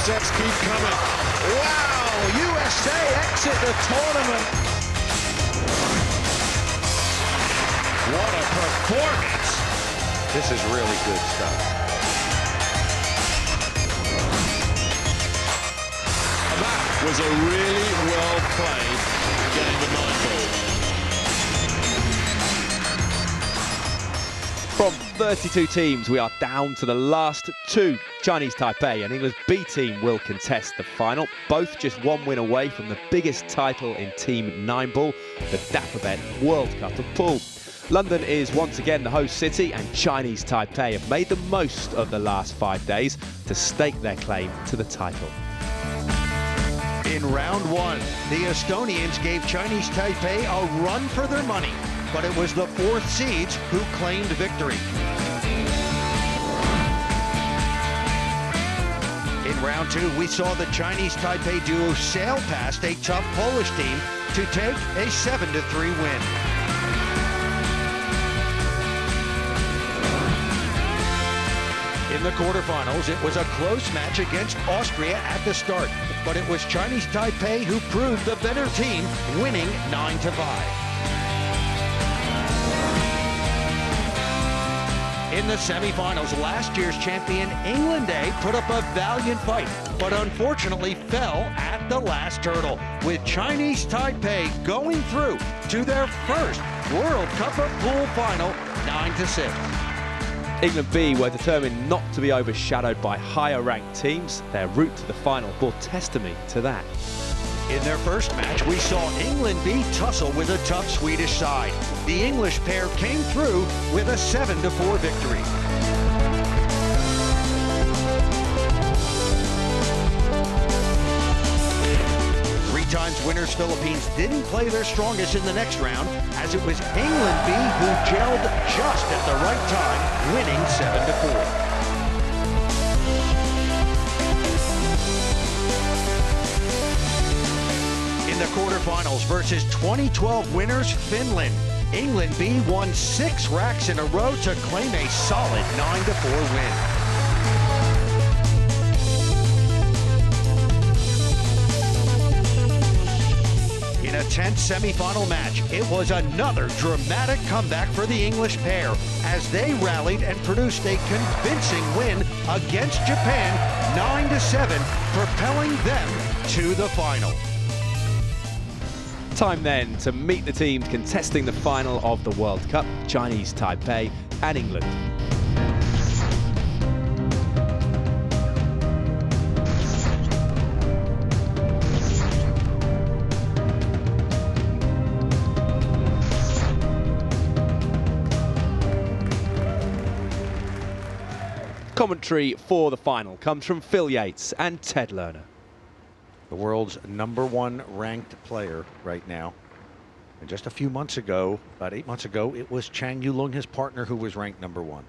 upsets keep coming. Wow, USA exit the tournament. What a performance. This is really good stuff. That was a really well-played game of 9 ball. From 32 teams, we are down to the last two. Chinese Taipei and England's B team will contest the final, both just one win away from the biggest title in Team 9 ball, the Dapperbet World Cup of Pool. London is once again the host city, and Chinese Taipei have made the most of the last 5 days to stake their claim to the title. In round one, the Estonians gave Chinese Taipei a run for their money, but it was the fourth seeds who claimed victory. In round two, we saw the Chinese Taipei duo sail past a tough Polish team to take a 7-3 win. In the quarterfinals, it was a close match against Austria at the start, but it was Chinese Taipei who proved the better team, winning 9-5. In the semifinals, last year's champion England put up a valiant fight, but unfortunately fell at the last hurdle, with Chinese Taipei going through to their first World Cup of Pool final, 9-6. England B were determined not to be overshadowed by higher-ranked teams. Their route to the final bore testimony to that. In their first match, we saw England B tussle with a tough Swedish side. The English pair came through with a 7-4 victory. Three-times winners Philippines didn't play their strongest in the next round, as it was England B who gelled just at the right time, winning 7-4. In the quarterfinals versus 2012 winners Finland, England B won 6 racks in a row to claim a solid 9-4 win. In a tense semifinal match, it was another dramatic comeback for the English pair as they rallied and produced a convincing win against Japan 9-7, propelling them to the final. Time then to meet the teams contesting the final of the World Cup, Chinese Taipei and England. Commentary for the final comes from Phil Yates and Ted Lerner. The world's #1 ranked player right now. And just a few months ago, about 8 months ago, it was Chang, his partner, who was ranked #1.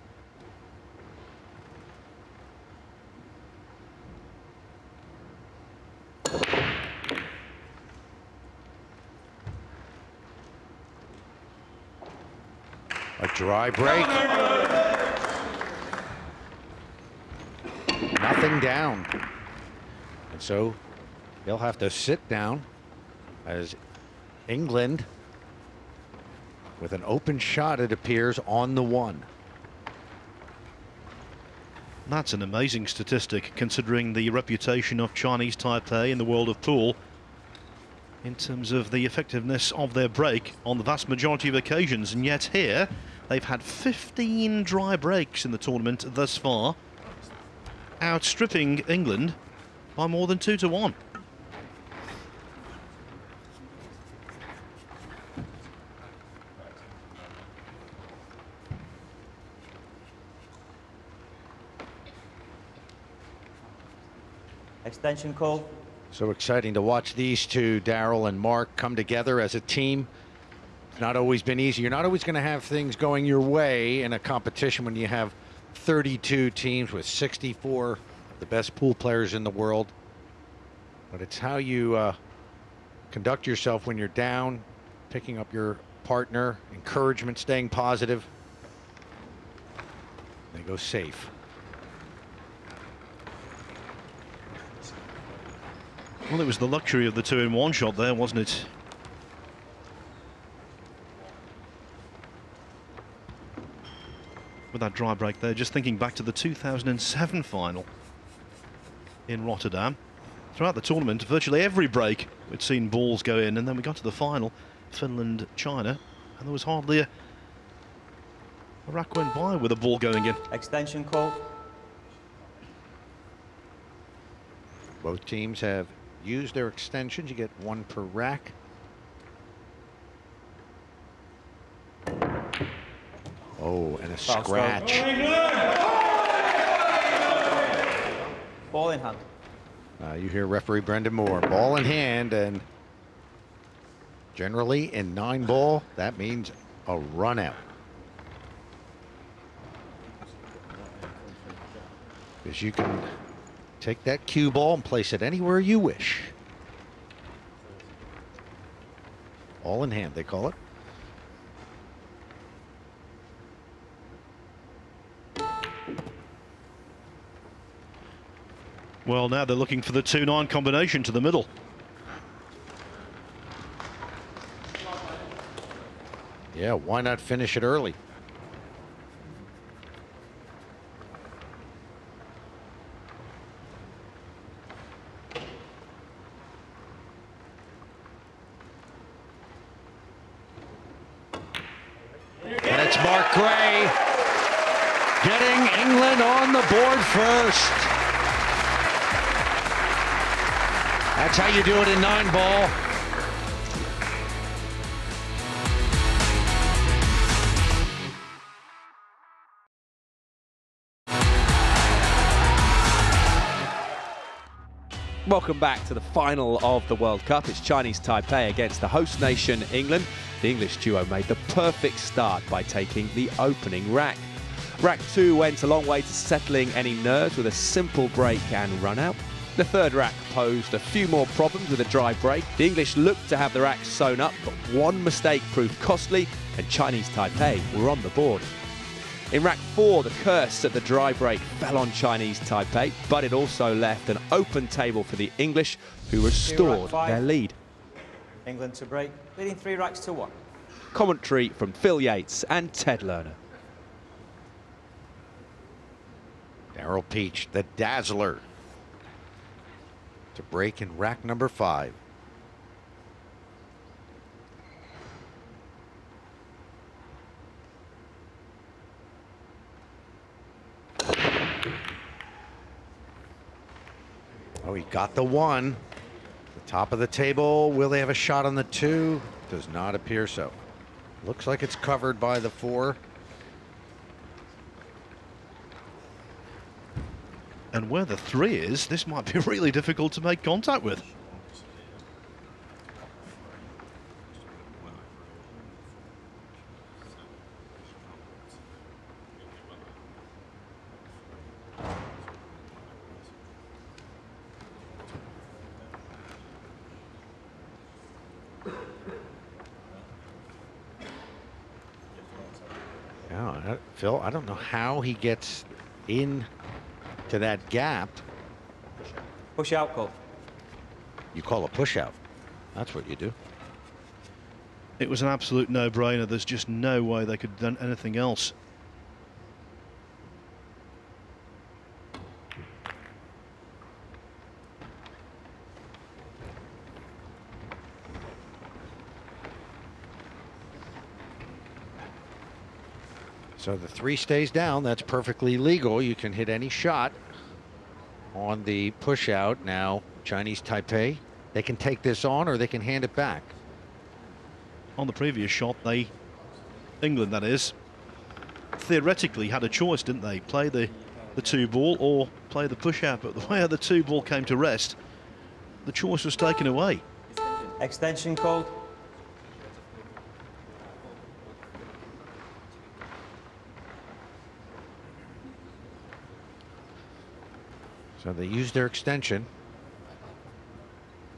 A dry break. Nothing down. And so they'll have to sit down as England, with an open shot, it appears, on the 1. That's an amazing statistic, considering the reputation of Chinese Taipei in the world of pool in terms of the effectiveness of their break on the vast majority of occasions. And yet here, they've had 15 dry breaks in the tournament thus far, outstripping England by more than 2-1. Extension call. So exciting to watch these two, Daryl and Mark, come together as a team. It's not always been easy. You're not always going to have things going your way in a competition when you have 32 teams with 64 of the best pool players in the world. But it's how you conduct yourself when you're down, picking up your partner, encouragement, staying positive. They go safe. Well, it was the luxury of the two-in-one shot there, wasn't it? With that dry break there, just thinking back to the 2007 final in Rotterdam. Throughout the tournament, virtually every break we'd seen balls go in, and then we got to the final, Finland-China, and there was hardly a rack went by with a ball going in. Extension call. Both teams have used their extensions. You get one per rack. Oh, and a scratch. Ball in hand. You hear referee Brendan Moore. Ball in hand, and generally in 9-ball, that means a run out. Because you can take that cue ball and place it anywhere you wish. All in hand, they call it. Well, now they're looking for the 2-9 combination to the middle. Yeah, why not finish it early? And it's Mark Gray getting England on the board first. That's how you do it in 9-ball. Welcome back to the final of the World Cup. It's Chinese Taipei against the host nation, England. The English duo made the perfect start by taking the opening rack. Rack 2 went a long way to settling any nerves with a simple break and run out. The third rack posed a few more problems with a dry break. The English looked to have the rack sewn up, but one mistake proved costly, and Chinese Taipei were on the board. In rack 4, the curse at the dry break fell on Chinese Taipei, but it also left an open table for the English, who restored their lead. England to break, leading 3 racks to 1. Commentary from Phil Yates and Ted Lerner. Daryl Peach, the dazzler, to break in rack number 5. Oh, he got the 1. The top of the table. Will they have a shot on the 2? Does not appear so. Looks like it's covered by the 4. And where the 3 is, this might be really difficult to make contact with. Yeah, Phil, I don't know how he gets in to that gap. Push out call. You call a push out. That's what you do. It was an absolute no-brainer. There's just no way they could have done anything else. So the 3 stays down. That's perfectly legal. You can hit any shot on the push out. Now, Chinese Taipei, they can take this on or they can hand it back. On the previous shot, England that is, theoretically had a choice, didn't they? Play the 2-ball or play the push out. But the way the 2-ball came to rest, the choice was taken away. Extension called. So they use their extension.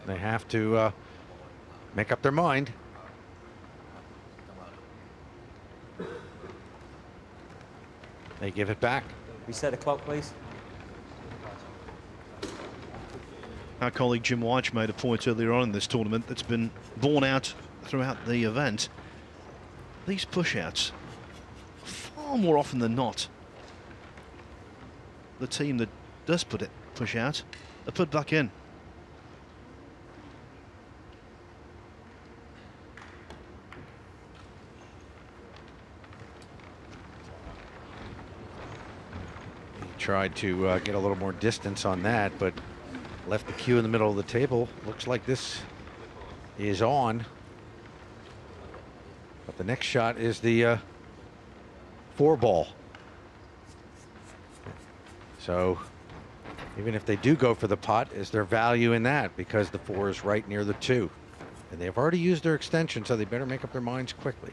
They have to make up their mind. They give it back. Reset the clock, please. Our colleague Jim White made a point earlier on in this tournament that's been borne out throughout the event. These push-outs, far more often than not, the team that does push out are put back in. Tried to get a little more distance on that, but left the cue in the middle of the table. Looks like this is on. But the next shot is the 4-ball. So even if they do go for the pot, is there value in that? Because the 4 is right near the 2. And they've already used their extension, so they better make up their minds quickly.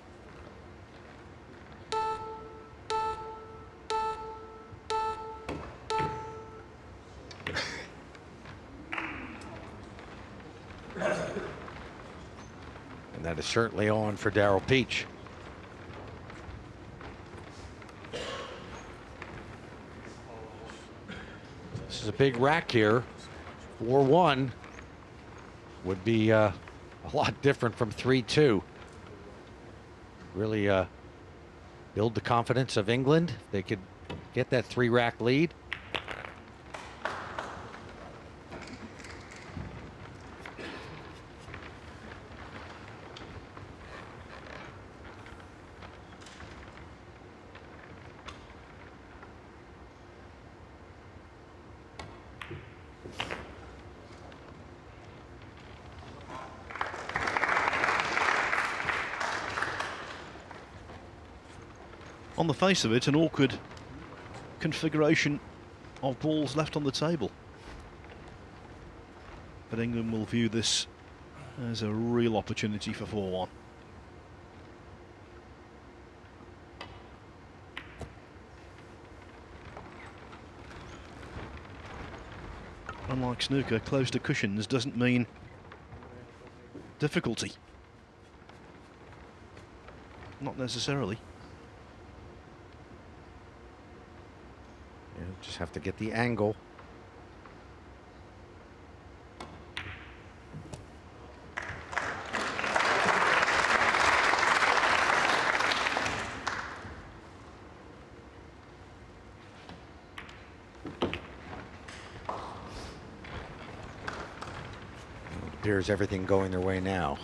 And that is certainly on for Daryl Peach. This is a big rack here. 4-1 would be a lot different from 3-2. Really build the confidence of England. They could get that 3-rack lead. On the face of it, an awkward configuration of balls left on the table. But England will view this as a real opportunity for 4-1. Unlike snooker, close to cushions doesn't mean difficulty. Not necessarily. Just have to get the angle. It appears everything going their way now.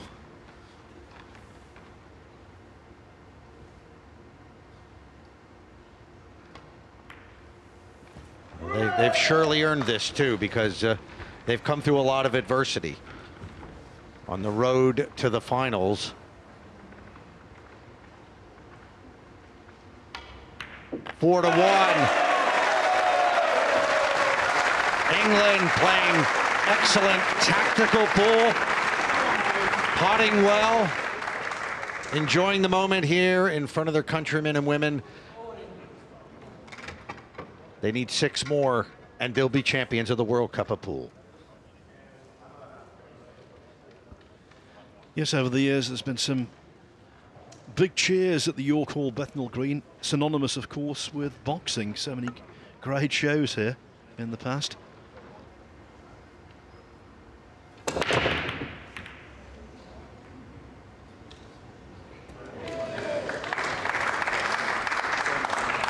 They've surely earned this too, because they've come through a lot of adversity on the road to the finals. Four to 1. England playing excellent tactical pool, potting well, enjoying the moment here in front of their countrymen and women. They need 6 more, and they'll be champions of the World Cup of Pool. Yes, over the years there's been some big cheers at the York Hall Bethnal Green, synonymous, of course, with boxing. So many great shows here in the past.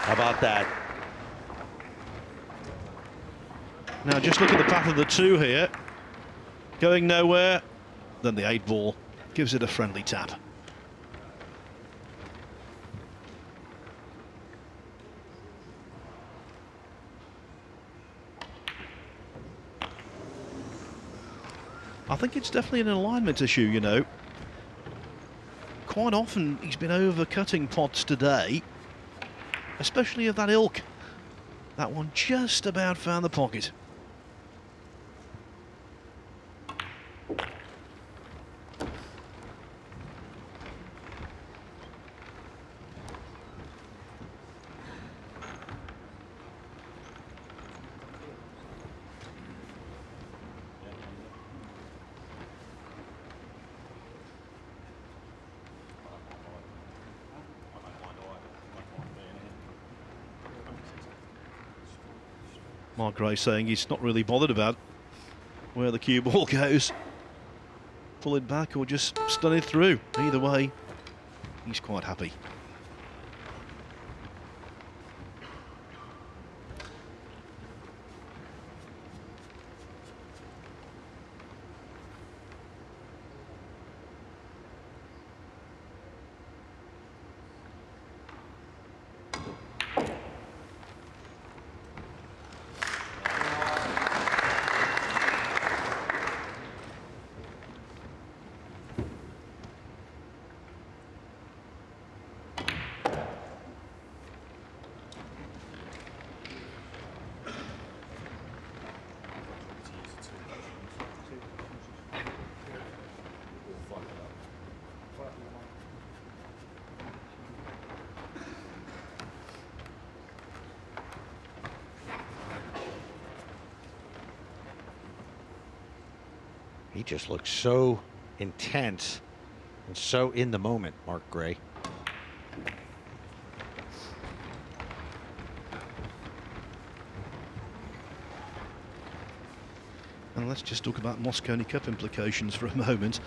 How about that? Now just look at the path of the 2 here. Going nowhere. Then the 8-ball gives it a friendly tap. I think it's definitely an alignment issue, you know. Quite often he's been overcutting pots today, especially of that ilk. That one just about found the pocket. Mark Gray saying he's not really bothered about where the cue ball goes. Pull it back or just stun it through. Either way, he's quite happy. He just looks so intense and so in the moment, Mark Gray. And let's just talk about Mosconi Cup implications for a moment.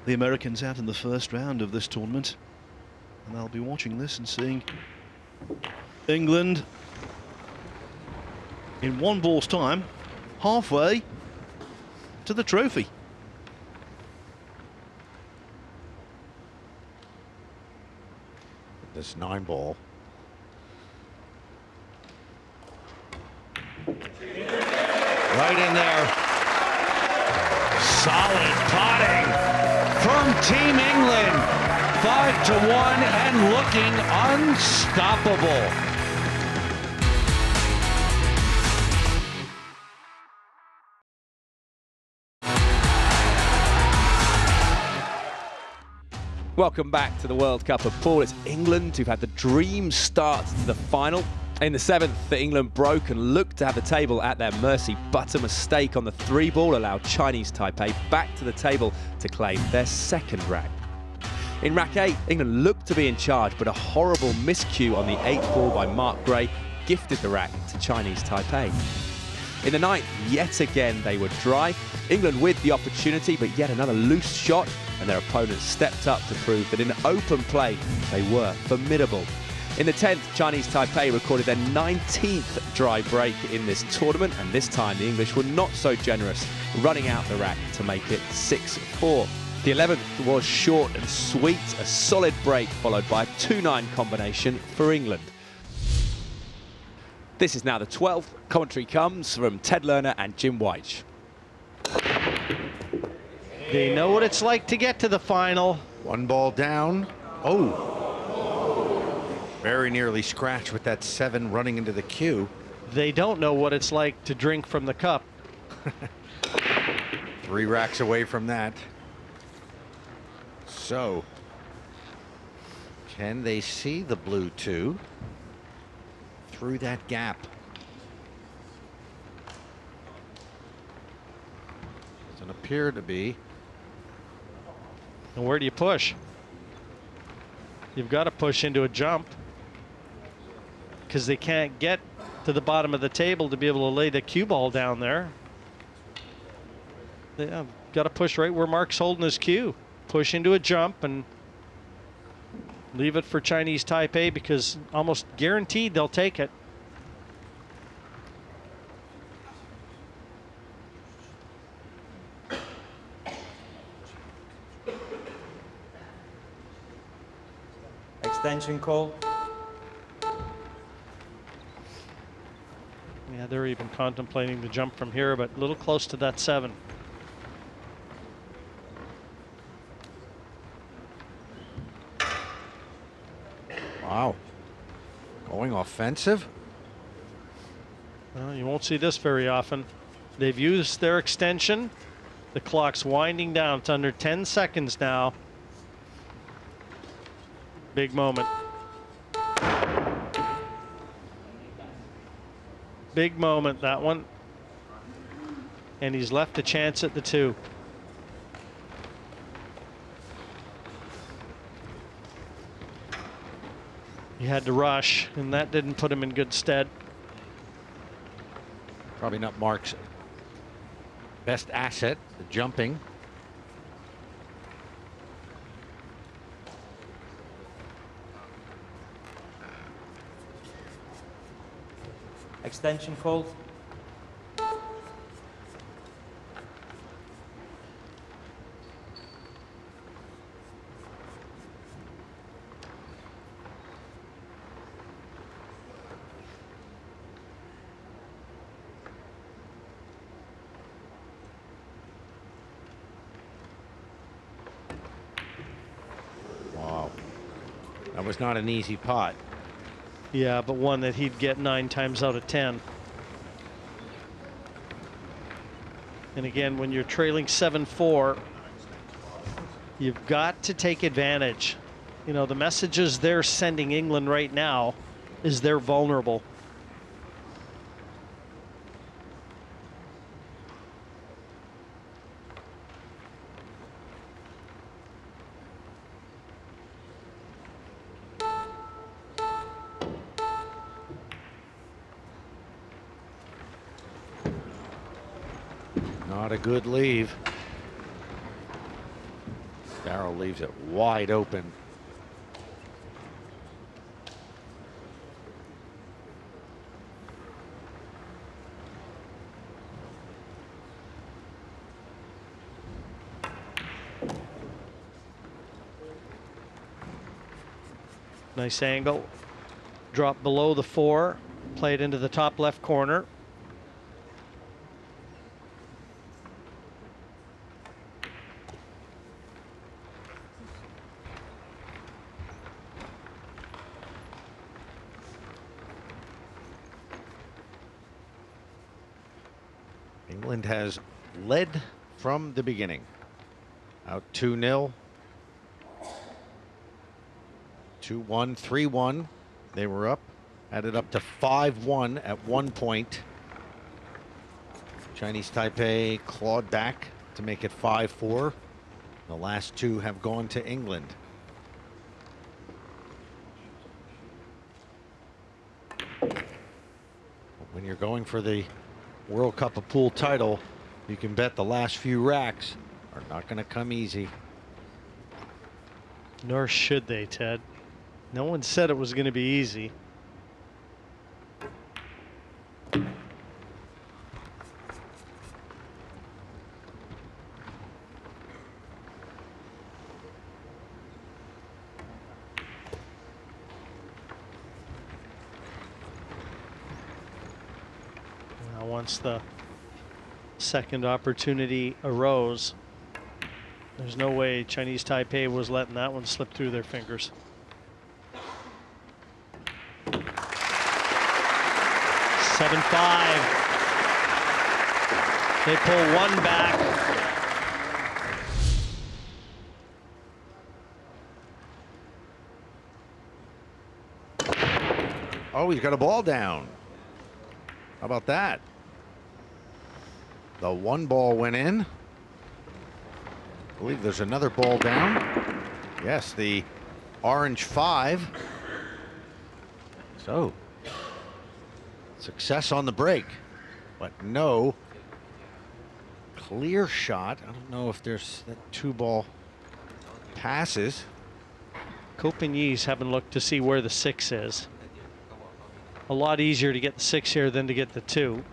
The Americans out in the first round of this tournament, and they'll be watching this and seeing England in one ball's time halfway to the trophy. This 9-ball. Right in there. Solid potting from Team England. 5-1 and looking unstoppable. Welcome back to the World Cup of Pool. It's England who've had the dream start to the final. In the 7th, England broke and looked to have the table at their mercy, but a mistake on the 3-ball allowed Chinese Taipei back to the table to claim their 2nd rack. In rack 8, England looked to be in charge, but a horrible miscue on the 8th ball by Mark Gray gifted the rack to Chinese Taipei. In the 9th, yet again they were dry. England with the opportunity, but yet another loose shot, and their opponents stepped up to prove that in open play they were formidable. In the 10th, Chinese Taipei recorded their 19th dry break in this tournament, and this time the English were not so generous, running out the rack to make it 6-4. The 11th was short and sweet, a solid break followed by a 2-9 combination for England. This is now the 12th. Commentary comes from Ted Lerner and Jim White. They know what it's like to get to the final. 1 ball down. Oh. Very nearly scratched with that 7 running into the queue. They don't know what it's like to drink from the cup. 3 racks away from that. So, can they see the blue 2 through that gap? Doesn't appear to be. And where do you push? You've got to push into a jump, because they can't get to the bottom of the table to be able to lay the cue ball down there. Yeah, got to push right where Mark's holding his cue. Push into a jump and leave it for Chinese Taipei, because almost guaranteed they'll take it. Extension call. Yeah, they're even contemplating the jump from here, but a little close to that 7. Wow. Going offensive. Well, you won't see this very often. They've used their extension. The clock's winding down. It's under 10 seconds now. Big moment. Big moment, that one. And he's left a chance at the 2. He had to rush, and that didn't put him in good stead. Probably not Mark's best asset, the jumping. Extension called. Wow. That was not an easy pot. Yeah, but one that he'd get 9 times out of 10. And again, when you're trailing 7-4, you've got to take advantage. You know, the messages they're sending England right now is they're vulnerable. Not a good leave. Daryl leaves it wide open. Nice angle. Drop below the 4. Play it into the top left corner. England has led from the beginning. Out 2-0. 2-1, 3-1. They were up. Added up to 5-1 at one point. Chinese Taipei clawed back to make it 5-4. The last 2 have gone to England. When you're going for the World Cup of Pool title, you can bet the last few racks are not going to come easy. Nor should they, Ted. No one said it was going to be easy. Once the second opportunity arose, there's no way Chinese Taipei was letting that one slip through their fingers. Seven, 5. They pull one back. Oh, he's got a ball down. How about that? The one ball went in. I believe there's another ball down. Yes, the orange 5. So, success on the break, but no clear shot. I don't know if there's that 2-ball passes. Copenhagen's haven't looked to see where the 6 is. A lot easier to get the 6 here than to get the 2.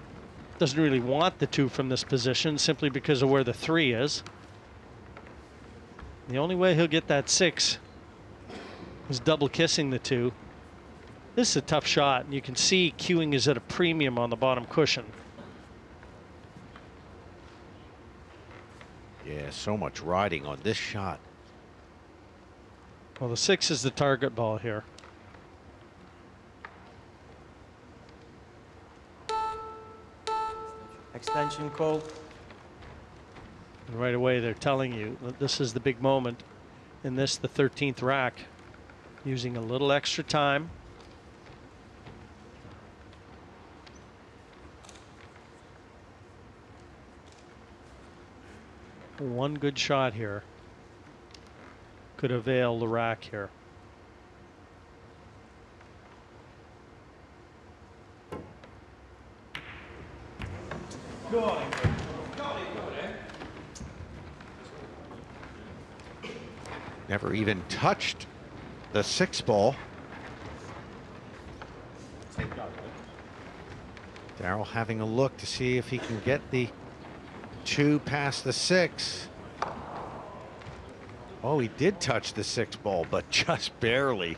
Doesn't really want the 2 from this position simply because of where the 3 is. The only way he'll get that 6 is double kissing the 2. This is a tough shot, and you can see cueing is at a premium on the bottom cushion. Yeah, so much riding on this shot. Well, the 6 is the target ball here. Extension call. And right away, they're telling you that this is the big moment in this, the 13th rack. Using a little extra time. One good shot here could avail the rack here. Never even touched the 6 ball. Daryl having a look to see if he can get the 2 past the 6. Oh, he did touch the 6 ball, but just barely.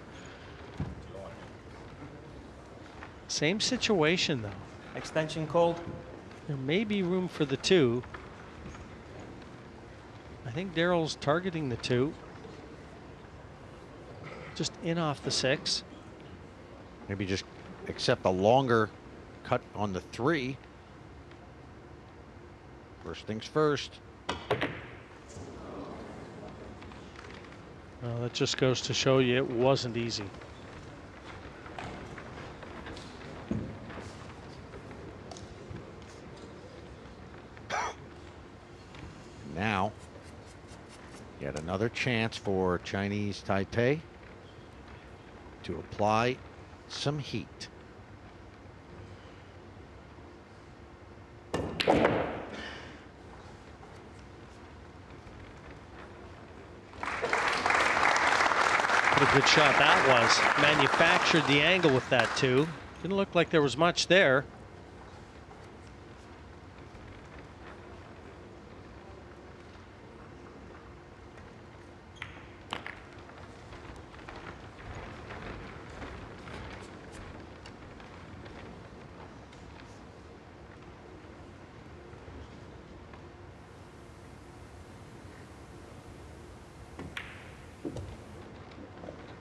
Same situation, though. Extension called. There may be room for the 2. I think Daryl's targeting the 2. Just in off the 6. Maybe just accept a longer cut on the 3. First things first. Well, that just goes to show you it wasn't easy. Now, yet another chance for Chinese Taipei to apply some heat. What a good shot that was. Manufactured the angle with that 2. Didn't look like there was much there.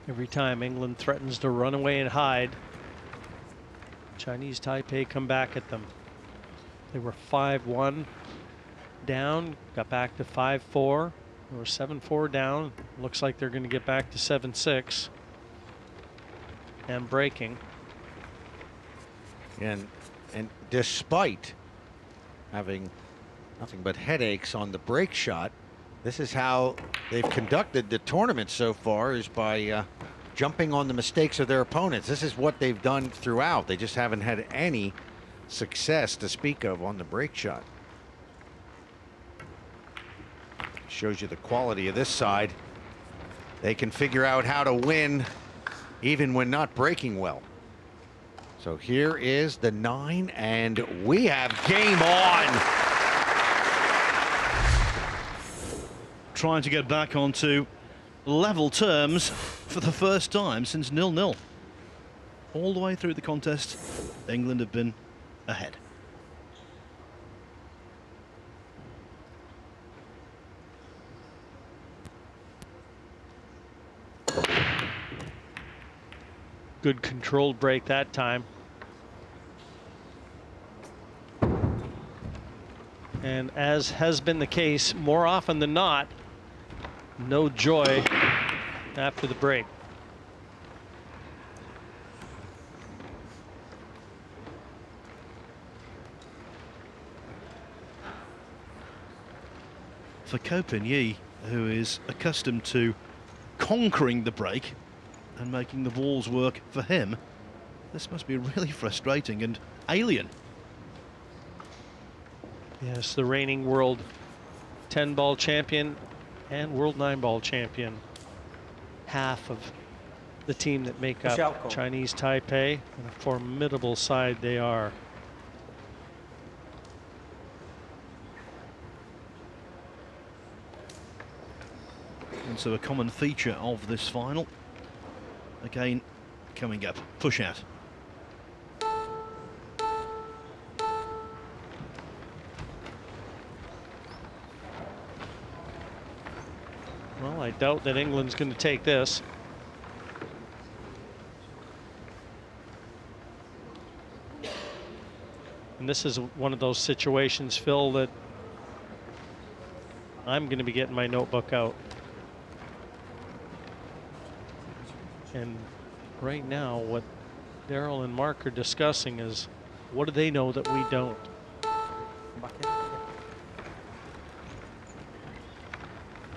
Every time England threatens to run away and hide, Chinese Taipei come back at them. They were 5-1 down, got back to 5-4. They were 7-4 down. Looks like they're going to get back to 7-6 and breaking. And despite having nothing but headaches on the break shot, this is how they've conducted the tournament so far, is by jumping on the mistakes of their opponents. This is what they've done throughout. They just haven't had any success to speak of on the break shot. Shows you the quality of this side. They can figure out how to win even when not breaking well. So here is the 9, and we have game on. Trying to get back onto level terms for the first time since 0-0. All the way through the contest, England have been ahead. Good controlled break that time. And as has been the case more often than not, no joy after the break. For Ko Pin-Yi, who is accustomed to conquering the break and making the balls work for him, this must be really frustrating and alien. Yes, the reigning world 10-ball champion and world 9-ball champion. Half of the team that make up Chinese Taipei, and a formidable side they are. And so a common feature of this final, again, coming up, push out. Well, I doubt that England's going to take this. And this is one of those situations, Phil, that I'm going to be getting my notebook out. And right now, what Daryl and Mark are discussing is, what do they know that we don't?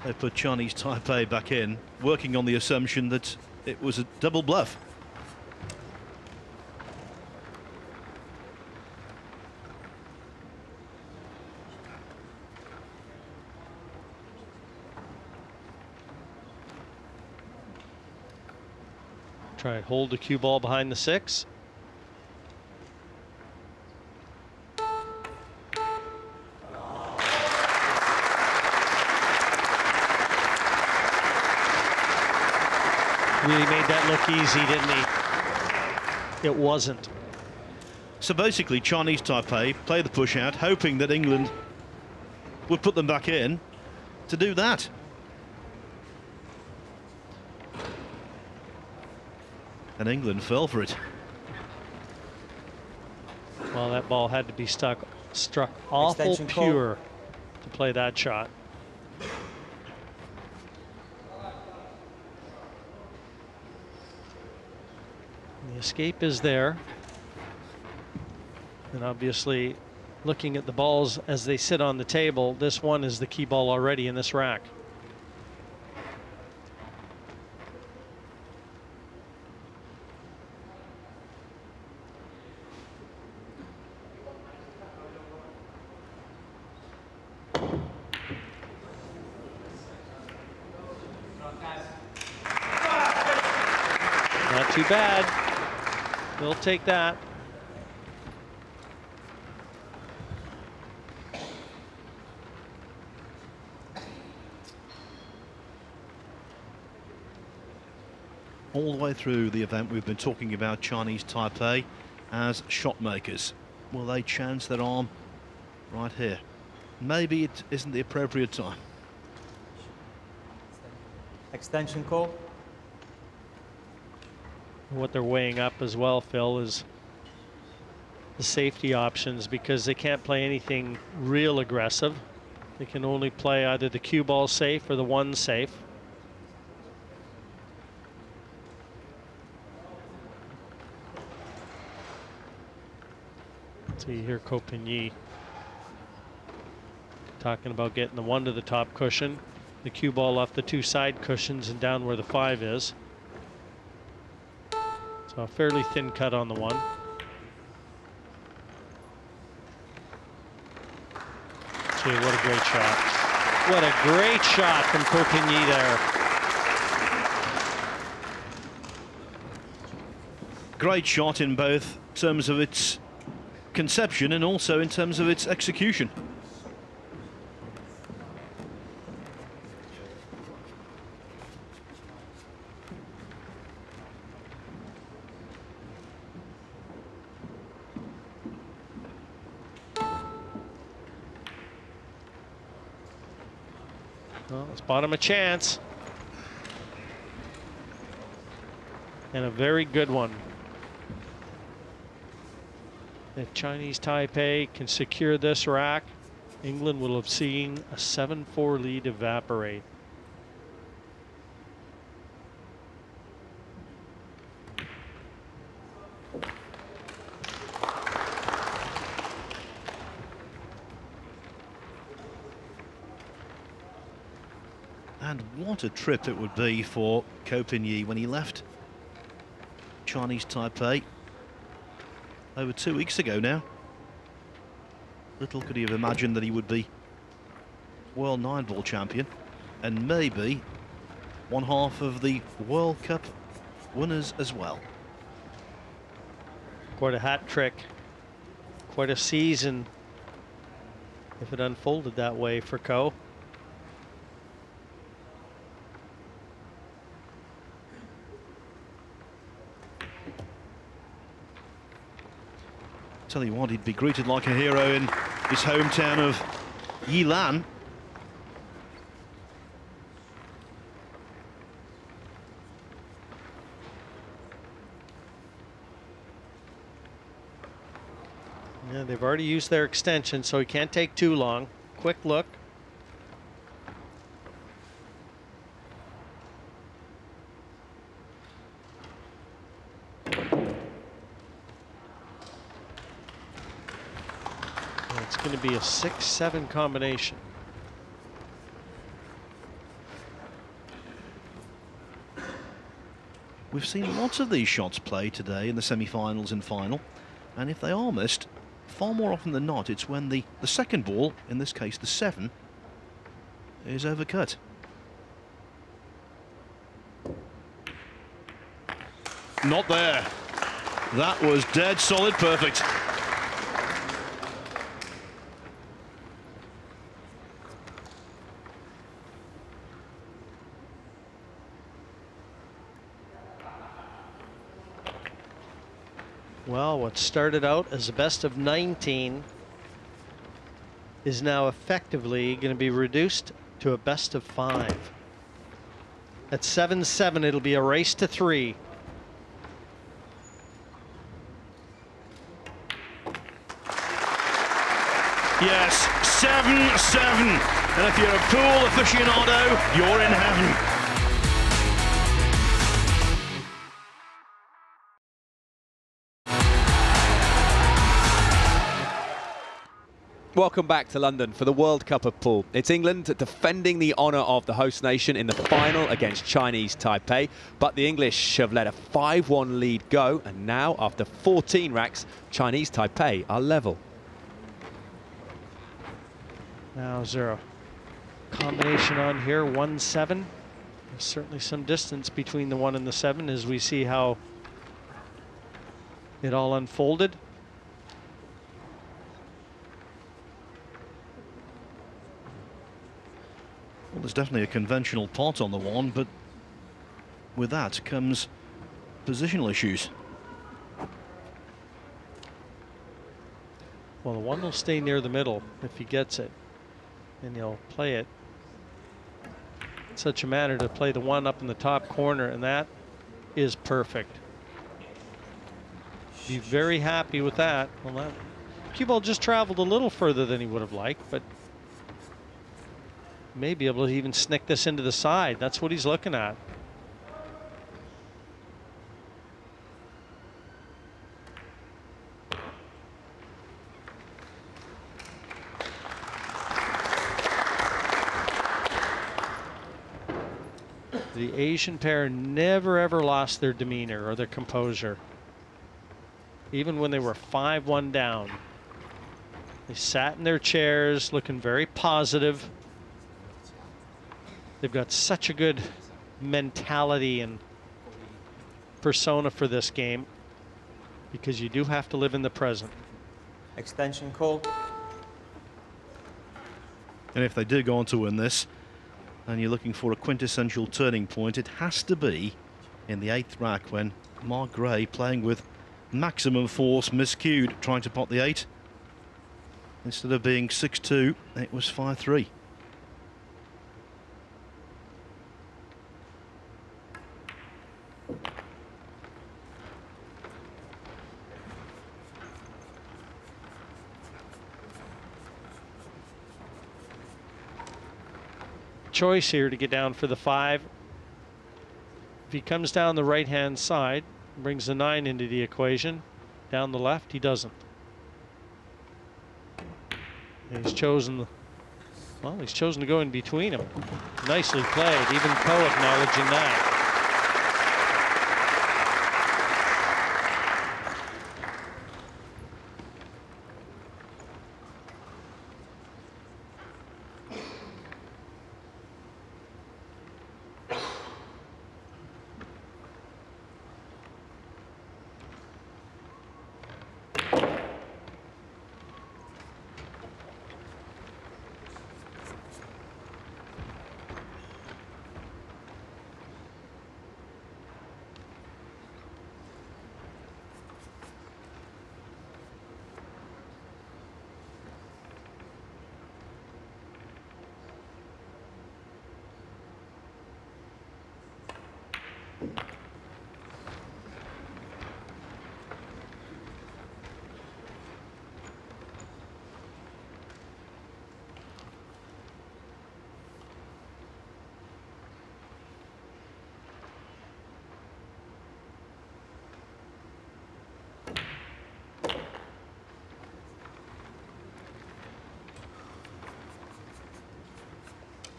They put Chinese Taipei back in, working on the assumption that it was a double bluff. Try and hold the cue ball behind the 6. Really made that look easy, didn't he? It wasn't. So basically, Chinese Taipei play the push out, hoping that England would put them back in to do that. And England fell for it. Well, that ball had to be struck awful pure to play that shot. The escape is there. And obviously, looking at the balls as they sit on the table, this one is the key ball already in this rack. Not too bad. They'll take that. All the way through the event, we've been talking about Chinese Taipei as shot makers. Will they chance their arm right here? Maybe it isn't the appropriate time. Extension call. What they're weighing up as well, Phil, is the safety options, because they can't play anything real aggressive. They can only play either the cue ball safe or the 1 safe. So you hear Ko Pin-Yi talking about getting the 1 to the top cushion, the cue ball off the 2 side cushions and down where the 5 is. So a fairly thin cut on the 1. Gee, what a great shot. What a great shot from Ko Pin-Yi there. Great shot in both terms of its conception and also in terms of its execution. Well, it's bought him a chance. And a very good one. If Chinese Taipei can secure this rack, England will have seen a 7-4 lead evaporate. And what a trip it would be for Ko Pin-Yi when he left Chinese Taipei over 2 weeks ago now. Little could he have imagined that he would be World 9-ball champion and maybe one half of the World Cup winners as well. Quite a hat trick, quite a season if it unfolded that way for Ko. Tell you what, he'd be greeted like a hero in his hometown of Yilan. Yeah, they've already used their extension, so he can't take too long. Quick look. It's going to be a 6-7 combination. We've seen lots of these shots played today in the semi-finals and final, and if they are missed, far more often than not, it's when the second ball, in this case the 7, is overcut. not there. That was dead solid perfect. Well, what started out as a best of 19 is now effectively going to be reduced to a best of 5. At 7-7, it'll be a race to 3. Yes, 7-7. And if you're a pool aficionado, you're in heaven. Welcome back to London for the World Cup of Pool. It's England defending the honour of the host nation in the final against Chinese Taipei. But the English have let a 5-1 lead go, and now, after 14 racks, Chinese Taipei are level. Now is there a combination on here? 1-7. There's certainly some distance between the 1 and the 7 as we see how it all unfolded. Well, there's definitely a conventional pot on the 1, but with that comes positional issues. Well, the 1 will stay near the middle if he gets it, and he'll play it in such a manner to play the 1 up in the top corner, and that is perfect. Be very happy with that. Well, that cue ball just traveled a little further than he would have liked, but may be able to even snick this into the side. That's what he's looking at. The Asian pair never ever lost their demeanor or their composure. Even when they were 5-1 down, they sat in their chairs looking very positive. They've got such a good mentality and persona for this game, because you do have to live in the present. Extension call. And if they do go on to win this, and you're looking for a quintessential turning point, it has to be in the 8th rack when Mark Gray, playing with maximum force, miscued, trying to pot the 8. Instead of being 6-2, it was 5-3. Choice here to get down for the 5. If he comes down the right hand side, brings the 9 into the equation. Down the left, he doesn't. And he's chosen, well, he's chosen to go in between them. Nicely played, even Poe acknowledging that.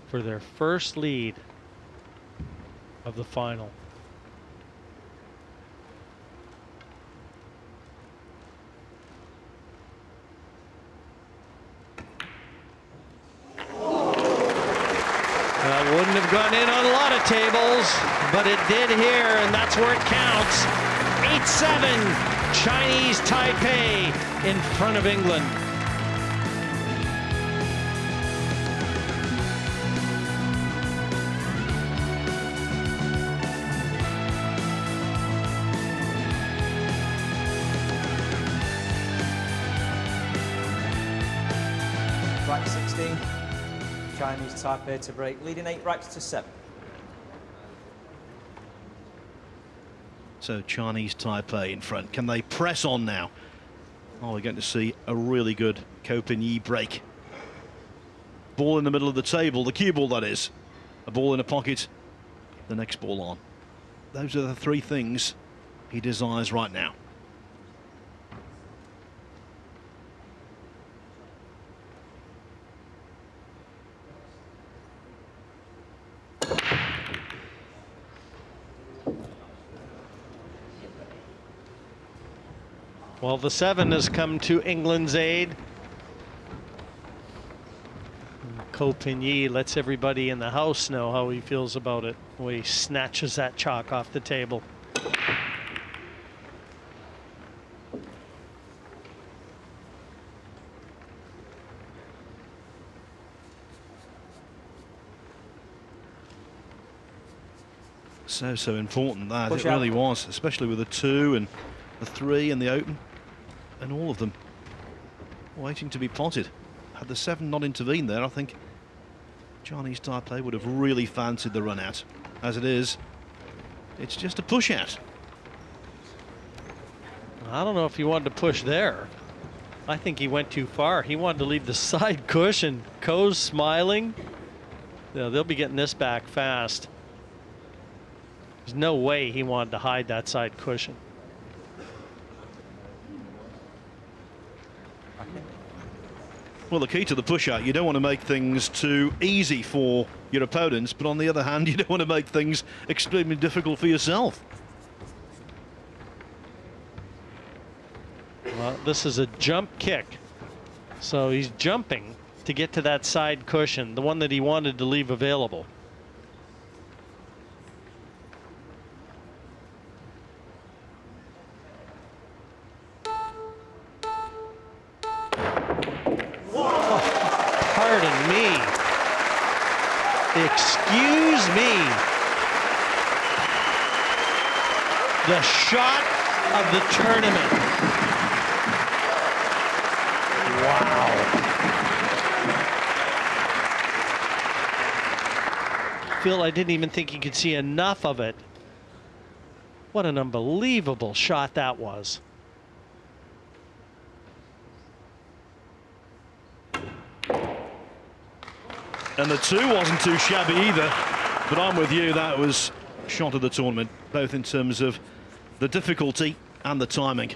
For their first lead of the final. That wouldn't have gone in on a lot of tables, but it did here, and that's where it counts. 8-7. Chinese Taipei in front of England. Rack 16. Chinese Taipei to break, leading 8 racks to 7. So Chinese Taipei in front. Can they press on now? Oh, we're going to see a really good Ko Pin-Yi break. Ball in the middle of the table, the cue ball that is. A ball in a pocket, the next ball on. Those are the 3 things he desires right now. Well, the 7 has come to England's aid. Ko Pin-Yi lets everybody in the house know how he feels about it. The way he snatches that chalk off the table. So important that. Push It really out. was, especially with the 2 and the 3 and the open. And all of them waiting to be potted. Had the 7 not intervened there, I think Chinese Taipei would have really fancied the run out. As it is, it's just a push out. I don't know if he wanted to push there. I think he went too far. He wanted to leave the side cushion. Ko's smiling. Yeah, they'll be getting this back fast. There's no way he wanted to hide that side cushion. Well, the key to the push out, you don't want to make things too easy for your opponents, but on the other hand, you don't want to make things extremely difficult for yourself. Well, this is a jump kick. So he's jumping to get to that side cushion, the one that he wanted to leave available. Pardon me. Excuse me. The shot of the tournament. Wow. Phil, I didn't even think you could see enough of it. What an unbelievable shot that was. And the 2 wasn't too shabby either, but I'm with you, that was shot of the tournament, both in terms of the difficulty and the timing.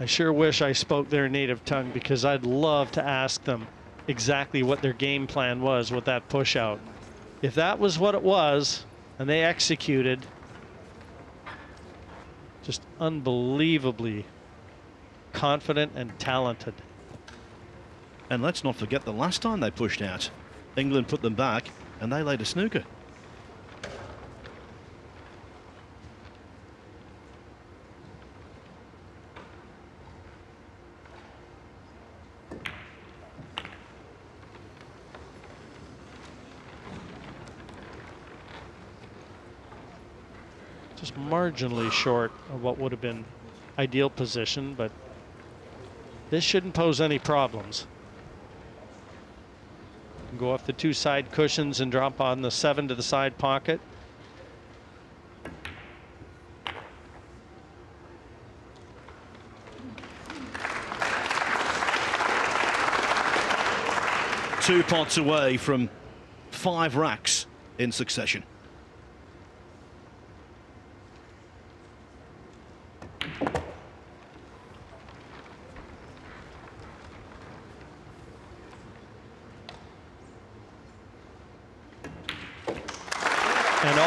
I sure wish I spoke their native tongue, because I'd love to ask them exactly what their game plan was with that push out. If that was what it was and they executed, just unbelievably confident and talented. And let's not forget the last time they pushed out, England put them back and they laid a snooker. Just marginally short of what would have been ideal position, but this shouldn't pose any problems. Go off the 2 side cushions and drop on the 7 to the side pocket. Two pots away from 5 racks in succession.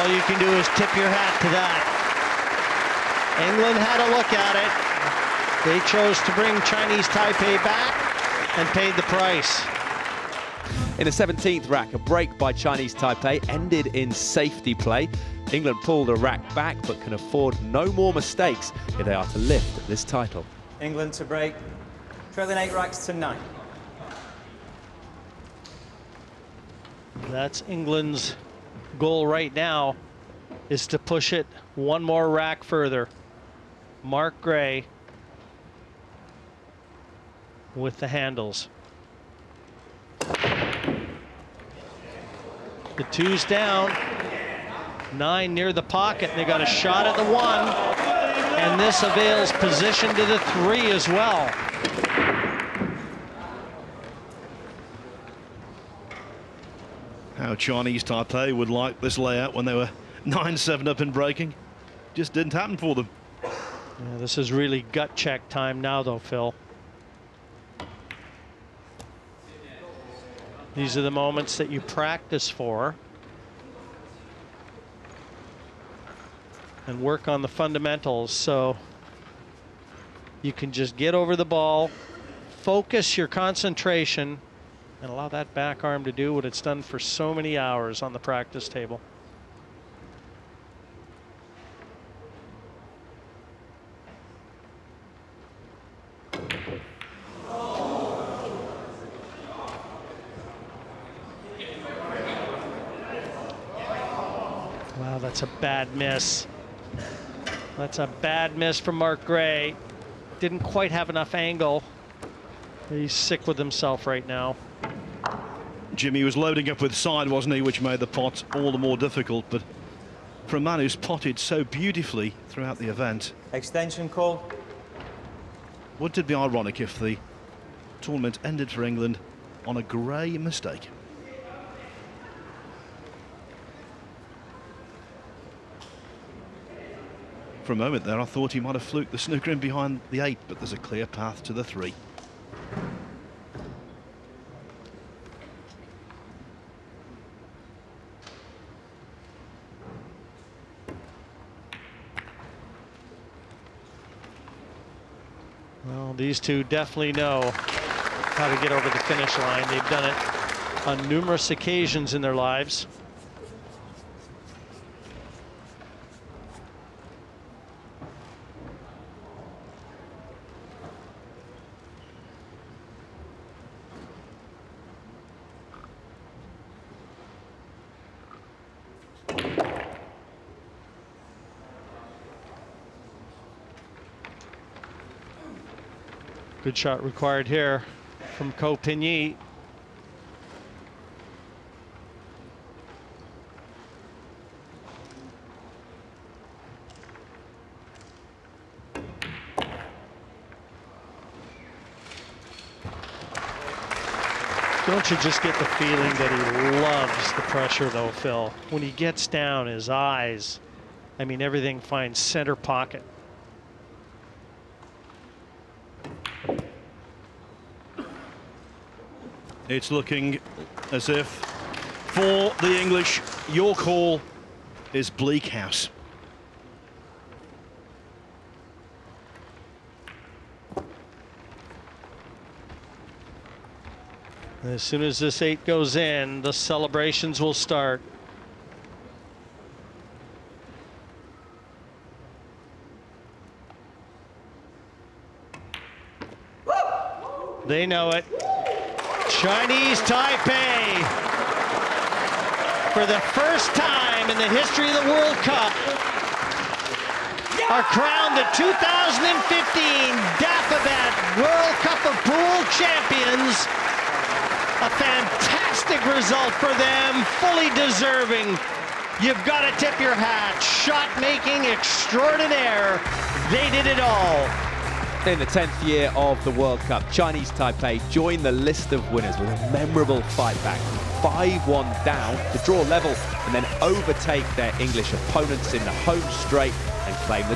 All you can do is tip your hat to that. England had a look at it. They chose to bring Chinese Taipei back and paid the price. In the 17th rack, a break by Chinese Taipei ended in safety play. England pulled a rack back but can afford no more mistakes if they are to lift this title. England to break, trailing 8 racks to 9. That's England's goal right now, is to push it one more rack further. Mark Gray with the handles. The 2's down, 9 near the pocket. They got a shot at the 1, and this avails position to the 3 as well. How Chinese Taipei would like this layout when they were 9-7 up in breaking. Just didn't happen for them. Yeah, this is really gut check time now, though, Phil. These are the moments that you practice for and work on the fundamentals, so you can just get over the ball, focus your concentration, and allow that back arm to do what it's done for so many hours on the practice table. Wow, that's a bad miss. That's a bad miss from Mark Gray. Didn't quite have enough angle. He's sick with himself right now. Jimmy was loading up with side, wasn't he, which made the pot all the more difficult. But for a man who's potted so beautifully throughout the event, Extension call. wouldn't it be ironic if the tournament ended for England on a Gray mistake? For a moment there, I thought he might have fluked the snooker in behind the 8, but there's a clear path to the 3. Well, these two definitely know how to get over the finish line. They've done it on numerous occasions in their lives. Good shot required here from Ko Pin-Yi. Don't you just get the feeling that he loves the pressure, though, Phil? When he gets down, his eyes, I mean, everything finds center pocket. It's looking as if, for the English, your call is Bleak House. As soon as this 8 goes in, the celebrations will start. They know it. Chinese Taipei, for the first time in the history of the World Cup, are crowned the 2015 Dafabet World Cup of Pool champions. A fantastic result for them, fully deserving. You've got to tip your hat. Shot making extraordinaire. They did it all. In the 10th year of the World Cup, Chinese Taipei joined the list of winners with a memorable fight back. 5-1 down to draw level and then overtake their English opponents in the home straight and claim the